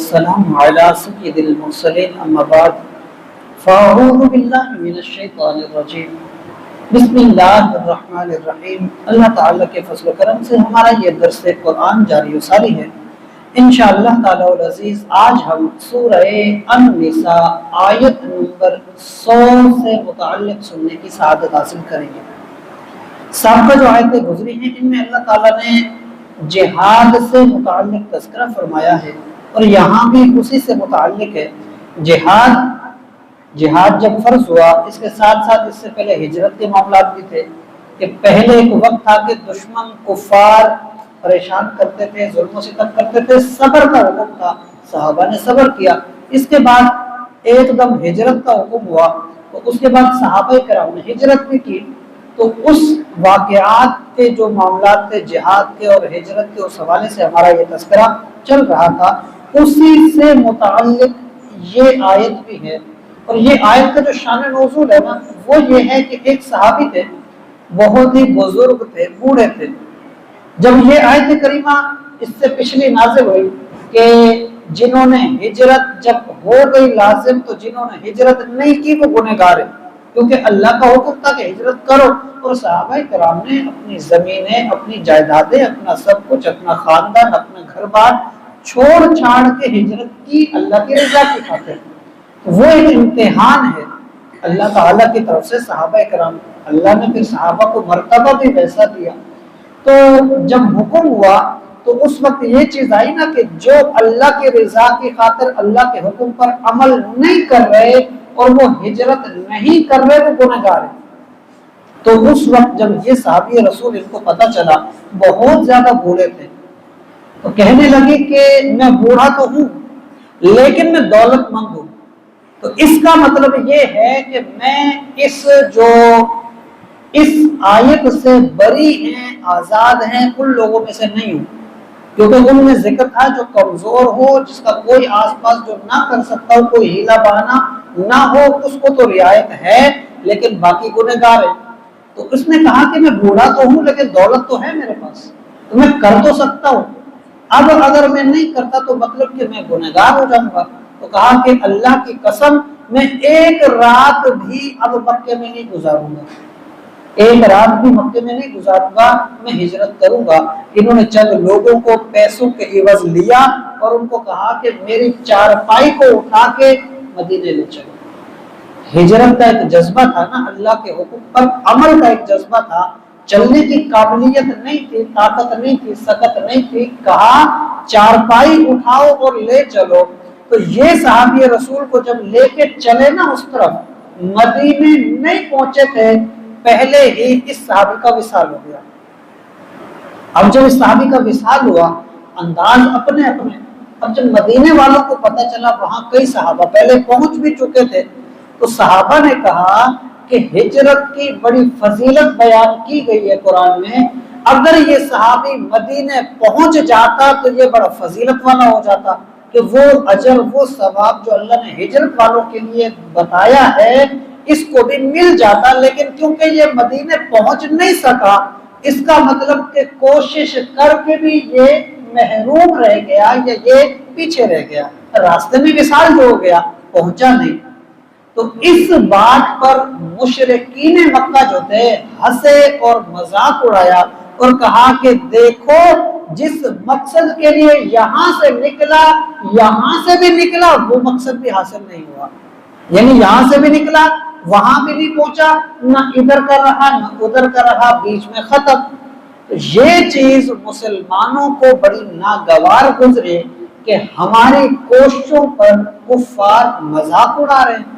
والسلام على سید المرسلین اما بعد فاعوذ باللہ من الشیطان الرجیم بسم اللہ الرحمن الرحیم۔ اللہ تعالیٰ کے فضل و کرم سے ہمارا یہ درس قرآن جاری و ساری ہے انشاءاللہ تعالیٰ العزیز۔ آج ہم سورہ النساء آیت نمبر 100 سے متعلق سننے کی سعادت حاصل کریں گے۔ سابقہ جو آیتیں گزری ہیں ان میں اللہ تعالیٰ نے جہاد سے متعلق تذکرہ فرمایا ہے اور یہاں بھی اسی سے متعلق ہے۔ جہاد جب فرض ہوا اس کے ساتھ ساتھ اس سے پہلے ہجرت کے معاملات بھی تھے کہ پہلے ایک وقت تھا کہ دشمن کفار پریشان کرتے تھے، ظلم و ستم کرتے تھے، صبر کا حکم تھا، صحابہ نے صبر کیا۔ اس کے بعد ایک دم ہجرت کا حکم ہوا تو اس کے بعد صحابہ کرام نے ہجرت بھی کی۔ تو اس واقعات کے جو معاملات تھے جہاد کے اور ہجرت کے، اس حوالے سے ہمارا یہ تذکرہ چل رہا تھا، اسی سے متعلق یہ آیت بھی ہے۔ اور یہ آیت کا جو شان نزول ہے نا وہ یہ ہے کہ ایک صحابی تھے، بہت ہی بزرگ تھے، بوڑھے تھے۔ جب یہ آیت کریمہ اس سے پچھلی نازل ہوئی کہ جنہوں نے ہجرت جب ہو گئی لازم تو جنہوں نے ہجرت نہیں کی وہ گنہگار ہیں، کیونکہ اللہ کا حکم تھا کہ ہجرت کرو، اور صحابہ کرام نے اپنی زمینیں، اپنی جائیدادیں، اپنا سب کچھ، اپنا خاندان، اپنا گھر بار چھوڑ چھاڑ کے ہجرت کی اللہ کی رضا کی خاطر۔ وہ ایک امتحان ہے اللہ تعالیٰ کی طرف سے صحابہ کرام، اللہ نے پھر صحابہ کو مرتبہ بھی ویسا دیا۔ تو جب حکم ہوا تو اس وقت یہ چیز آئی نا کہ جو اللہ کی رضا کی خاطر اللہ کے حکم پر عمل نہیں کر رہے اور وہ ہجرت نہیں کر رہے وہ گنہگار ہیں۔ تو اس وقت جب یہ صحابی رسول ان کو پتہ چلا، بہت زیادہ بوڑھے تھے، تو کہنے لگے کہ میں بوڑھا تو ہوں لیکن میں دولت مند ہوں۔ تو اس کا مطلب یہ ہے کہ میں اس آیت سے بری ہیں، آزاد ہیں، ان لوگوں میں سے نہیں ہوں، کیونکہ ان میں ذکر تھا جو کمزور ہو، جس کا کوئی آس پاس جو نہ کر سکتا ہو، کوئی ہیلا بہانا نہ ہو، اس کو تو رعایت ہے، لیکن باقی گنہگار ہیں۔ تو اس نے کہا کہ میں بوڑھا تو ہوں لیکن دولت تو ہے میرے پاس، تو میں کر تو سکتا ہوں، اب اگر میں نہیں کرتا تو مطلب کہ میں گنہگار ہو جاؤں گا۔ تو کہا کہ اللہ کی قسم میں ایک رات بھی اب مکے میں نہیں گزاروں گا، ایک رات بھی مکے میں نہیں گزاروں گا، میں ہجرت کروں گا۔ انہوں نے چند لوگوں کو پیسوں کے عوض لیا اور ان کو کہا کہ میری چارپائی کو اٹھا کے مدینے لے چلو۔ ہجرت کا ایک جذبہ تھا نا، اللہ کے حکم پر عمل کا ایک جذبہ تھا، چلنے کی قابلیت نہیں تھی، طاقت نہیں تھی، سکت نہیں تھی، کہا چارپائی اٹھاؤ اور لے چلو۔ تو یہ صحابی رسول کو جب لے کے چلے نا اس طرف، مدینے نہیں پہنچے تھے پہلے ہی اس صحابی کا وصال ہو گیا۔ اب جب اس صحابی کا وصال ہوا، انداز اپنے اپنے، اب جب مدینے والوں کو پتہ چلا، وہاں کئی صحابہ پہلے پہنچ بھی چکے تھے، تو صحابہ نے کہا کہ ہجرت کی بڑی فضیلت بیان کی گئی ہے قرآن میں، اگر یہ صحابی مدینے پہنچ جاتا تو یہ بڑا فضیلت والا ہو جاتا کہ وہ اجر، وہ ثواب جو اللہ نے ہجرت والوں کے لیے بتایا ہے اس کو بھی مل جاتا، لیکن کیونکہ یہ مدینے پہنچ نہیں سکا، اس کا مطلب کہ کوشش کر کے بھی یہ محروم رہ گیا یا یہ پیچھے رہ گیا، راستے میں وصال جو ہو گیا، پہنچا نہیں۔ تو اس بات پر مشرکین مکہ جو تھے ہنسے اور مذاق اڑایا اور کہا کہ دیکھو جس مقصد کے لیے یہاں سے نکلا، یہاں سے بھی نکلا، وہ مقصد بھی حاصل نہیں ہوا، یعنی یہاں سے بھی نکلا وہاں بھی نہیں پہنچا، نہ ادھر کا رہا نہ ادھر کا رہا، بیچ میں ختم۔ تو یہ چیز مسلمانوں کو بڑی ناگوار گزرے کہ ہماری کوششوں پر کفار مذاق اڑا رہے ہیں۔